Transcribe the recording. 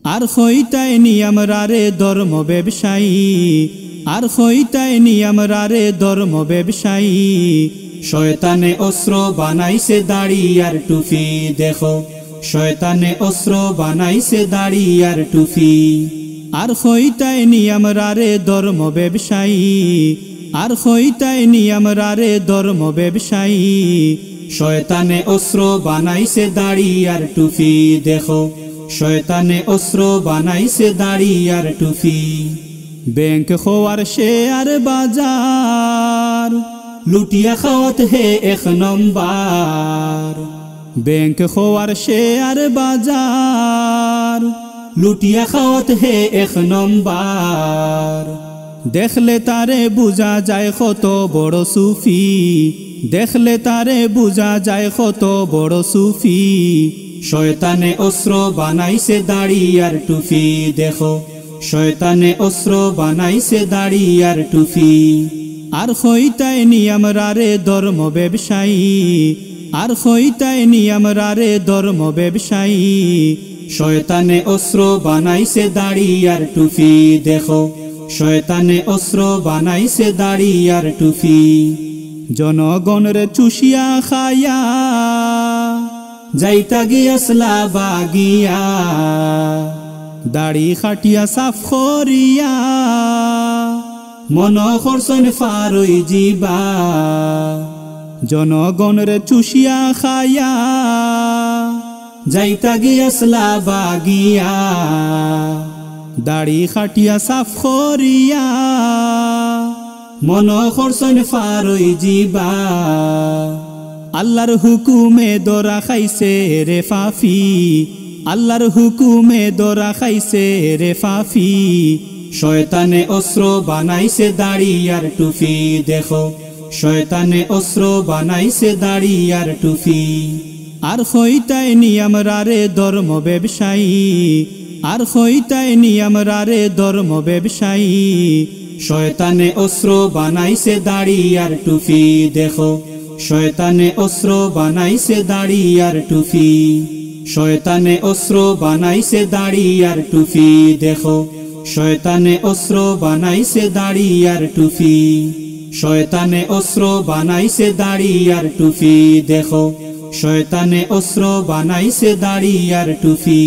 আর হইতায়নি আমরা রে ধর্ম ব্যবসায়ী, আর হইতায়নি আমরা রে ধর্ম ব্যবসায়ী। শয়তানে অস্ত্র বানাইছে দাড়ি আর টুপি, দেখো শয়তানে অস্ত্র বানাইছে দাড়ি আর টুপি। আর হইতায়নি আমরা রে ধর্ম ব্যবসায়ী, আর হইতায়নি আমরা রে ধর্ম ব্যবসায়ী। শয়তানে অস্ত্র বানাইছে দাড়ি আর টুপি, দেখো শয়তানে অস্ত্র বানাইছে দাড়ি আর টুপি। ব্যাংক হওয়ার শেয়ার বাজার লুটিয়া খাওয়াত হে এক নম্বর। ব্যাংক হওয়ার শেয়ার বাজার লুটিয়া খাওয়াত হে এক নম্বর। দেখলে তারে বুঝা যায় কত বড় সুফি, দেখলে তারে বুঝা যায় কত বড় সুফি। শয়তানে অস্ত্র বানাইছে দাড়ি আর টুপি, দেখো শয়তানে অস্ত্র বানাইছে দাড়ি আর টুপি। আর হইতায়নি আমরা রে ধর্ম ব্যবসায়ী, আর হইতায়নি আমরা রে ধর্ম ব্যবসায়ী। শয়তানে অস্ত্র বানাইছে দাড়ি আর টুপি, দেখো শয়তানে অস্ত্র বানাইছে দাড়ি আর টুপি। জনগণরে চুষিয়া খায়া যাইতা গিয়াসলা বাগিয়া, দাড়ি খাটিয়া সাফ করিয়া মন খরচন ফারই জিবা। জনগণরে চুষিয়া খায়া যাইতা গিয়াসলা বাগিয়া, দাড়ি খাটিয়া সাফ করিয়া মন খরচন ফারই জিবা। আল্লাহর হুকুমে দরা খাইছে রে ফাফি, আল্লাহর হুকুমে দরা খাইছে রে ফাফি। শয়তানে অস্ত্র বানাইছে দাড়ি আর টুপি, দেখো শয়তানে অস্ত্র বানাইছে দাড়ি আর টুপি। আর হইতায়নি আমরা রে ধর্ম ব্যবসায়ী, আর হইতায়নি আমরা রে ধর্ম ব্যবসায়ী। শয়তানে অস্ত্র বানাইছে দাড়ি আর টুপি, দেখো শয়তানে অস্ত্র বানাইছে দাড়ি আর টুপি। শয়তানে অস্ত্র বানাইছে দাড়ি আর টুপি, দেখো শয়তানে অস্ত্র বানাইছে দাড়ি আর টুপি। শয়তানে অস্ত্র বানাইছে দাড়ি আর টুপি, দেখো শয়তানে অস্ত্র বানাইছে দাড়ি আর টুপি।